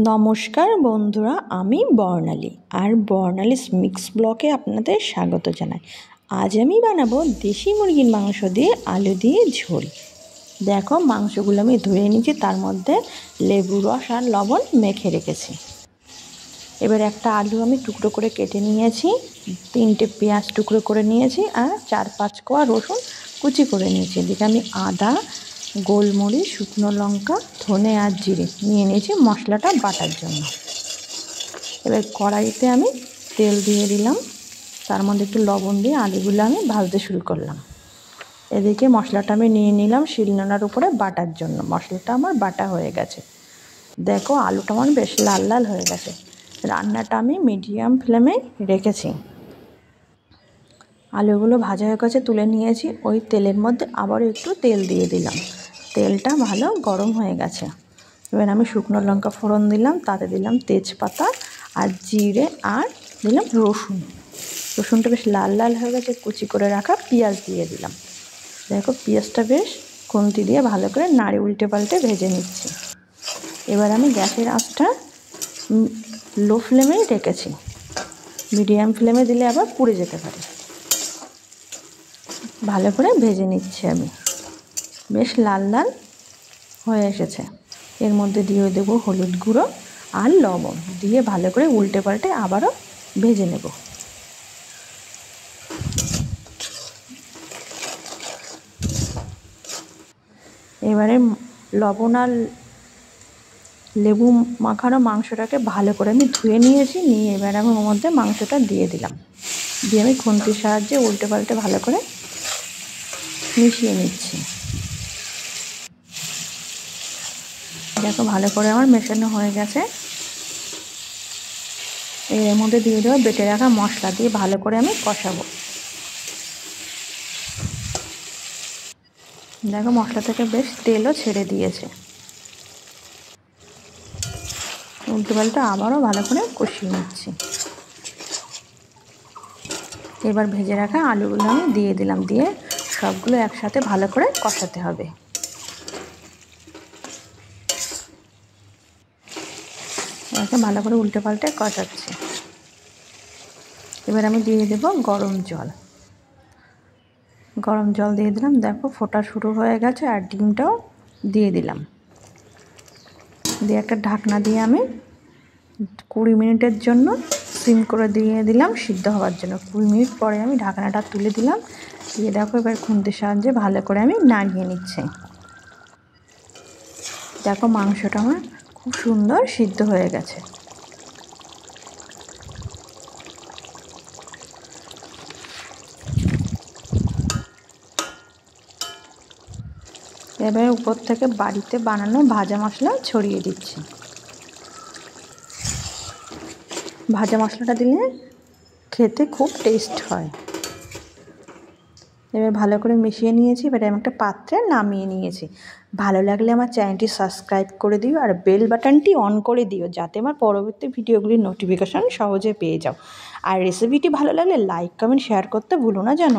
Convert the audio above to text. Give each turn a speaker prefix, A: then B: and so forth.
A: নমস্কার বন্ধুরা, আমি বর্ণালী আর বর্ণালীস মিক্স ব্লগে আপনাদের স্বাগত জানাই। আজ আমি বানাবো দেশি মুরগির মাংস দিয়ে আলু দিয়ে ঝোল। দেখো, মাংসগুলো আমি ধুয়ে নিয়েছি, তার মধ্যে লেবু রস আর লবণ মেখে রেখেছি। এবার একটা আলু আমি টুকরো করে কেটে নিয়েছি, 3টে পেঁয়াজ টুকরো করে নিয়েছি আর 4-5 কোয়া রসুন কুচি করে নিয়েছি। এদিকে আমি আদা, গোলমরিচ, শুকনো লঙ্কা, ধনে আর জিরে নিয়ে নিয়েছি মশলাটা বাটার জন্য। এবার কড়াইতে আমি তেল দিয়ে দিলাম, তার মধ্যে একটু লবণ দিয়ে আলুগুলো আমি ভাজতে শুরু করলাম। এদিকে মশলাটা আমি নিয়ে নিলাম শিলনোড়ার উপরে বাটার জন্য। মশলাটা আমার বাটা হয়ে গেছে। দেখো, আলুটা আমার বেশ লাল লাল হয়ে গেছে। রান্নাটা আমি মিডিয়াম ফ্লেমে রেখেছি। আলুগুলো ভাজা হয়ে গেছে, তুলে নিয়েছি। ওই তেলের মধ্যে আবারও একটু তেল দিয়ে দিলাম। তেলটা ভালো গরম হয়ে গেছে। এবার আমি শুকনো লঙ্কা ফোড়ন দিলাম, তাতে দিলাম তেজপাতা আর জিরে আর দিলাম রসুন। রসুনটা বেশ লাল লাল হয়ে গেছে, কুচি করে রাখা পেঁয়াজ দিয়ে দিলাম। দেখো, পেঁয়াজটা বেশ খুন্তি দিয়ে ভালো করে নাড়ি উল্টে পাল্টে ভেজে নিচ্ছি। এবার আমি গ্যাসের আঁচটা লো ফ্লেমেই রেখেছি। মিডিয়াম ফ্লেমে দিলে আবার পুড়ে যেতে পারে। ভালো করে ভেজে নিচ্ছি আমি। বেশ লাল লাল হয়ে এসেছে। এর মধ্যে দিয়ে দেবো হলুদ গুঁড়ো আর লবণ দিয়ে ভালো করে উল্টে পাল্টে আবারও ভেজে নেব। এবারে লবণ আর লেবু মাখানো মাংসটাকে ভালো করে আমি ধুয়ে নিয়েছি। নিয়ে এবার আমি ওর মধ্যে মাংসটা দিয়ে দিলাম। দিয়ে আমি খুন্তির সাহায্যে উল্টে পাল্টে ভালো করে মিশিয়ে নিচ্ছি। দেখো, ভালো করে আমার মেশানো হয়ে গেছে। এর মধ্যে দিয়ে দেবো বেটে রাখা মশলা, দিয়ে ভালো করে আমি কষাবো। দেখো, মশলা থেকে বেশ তেলও ছেড়ে দিয়েছে। উল্টে পাল্টে আবারও ভালো করে কষিয়ে নিচ্ছি। এবার ভেজে রাখা আলুগুলো আমি দিয়ে দিলাম, দিয়ে সবগুলো একসাথে ভালো করে কষাতে হবে। এটাকে ভালো করে উল্টে পাল্টে কষাচ্ছি। এবার আমি দিয়ে দেবো গরম জল। গরম জল দিয়ে দিলাম। দেখো, ফোটা শুরু হয়ে গেছে আর ডিমটাও দিয়ে দিলাম। দিয়ে একটা ঢাকনা দিয়ে আমি 20 মিনিটের জন্য সিম করে দিয়ে দিলাম সিদ্ধ হওয়ার জন্য। 20 মিনিট পরে আমি ঢাকনাটা তুলে দিলাম। দিয়ে দেখো, এবার খুন্তির সাহায্যে ভালো করে আমি নাড়িয়ে নিচ্ছি। দেখো, মাংসটা আমার খুব সুন্দর সিদ্ধ হয়ে গেছে। এবার উপর থেকে বাড়িতে বানানো ভাজা মশলা ছড়িয়ে দিচ্ছি। ভাজা মশলাটা দিলে খেতে খুব টেস্ট হয়। এবার ভালো করে মিশিয়ে নিয়েছি। এবারে আমি একটা পাত্রে নামিয়ে নিয়েছি। ভালো লাগলে আমার চ্যানেলটি সাবস্ক্রাইব করে দিও আর বেল বাটনটি অন করে দিও, যাতে আমার পরবর্তী ভিডিওগুলির নোটিফিকেশান সহজে পেয়ে যাও। আর রেসিপিটি ভালো লাগলে লাইক, কমেন্ট, শেয়ার করতে ভুলো না যেন।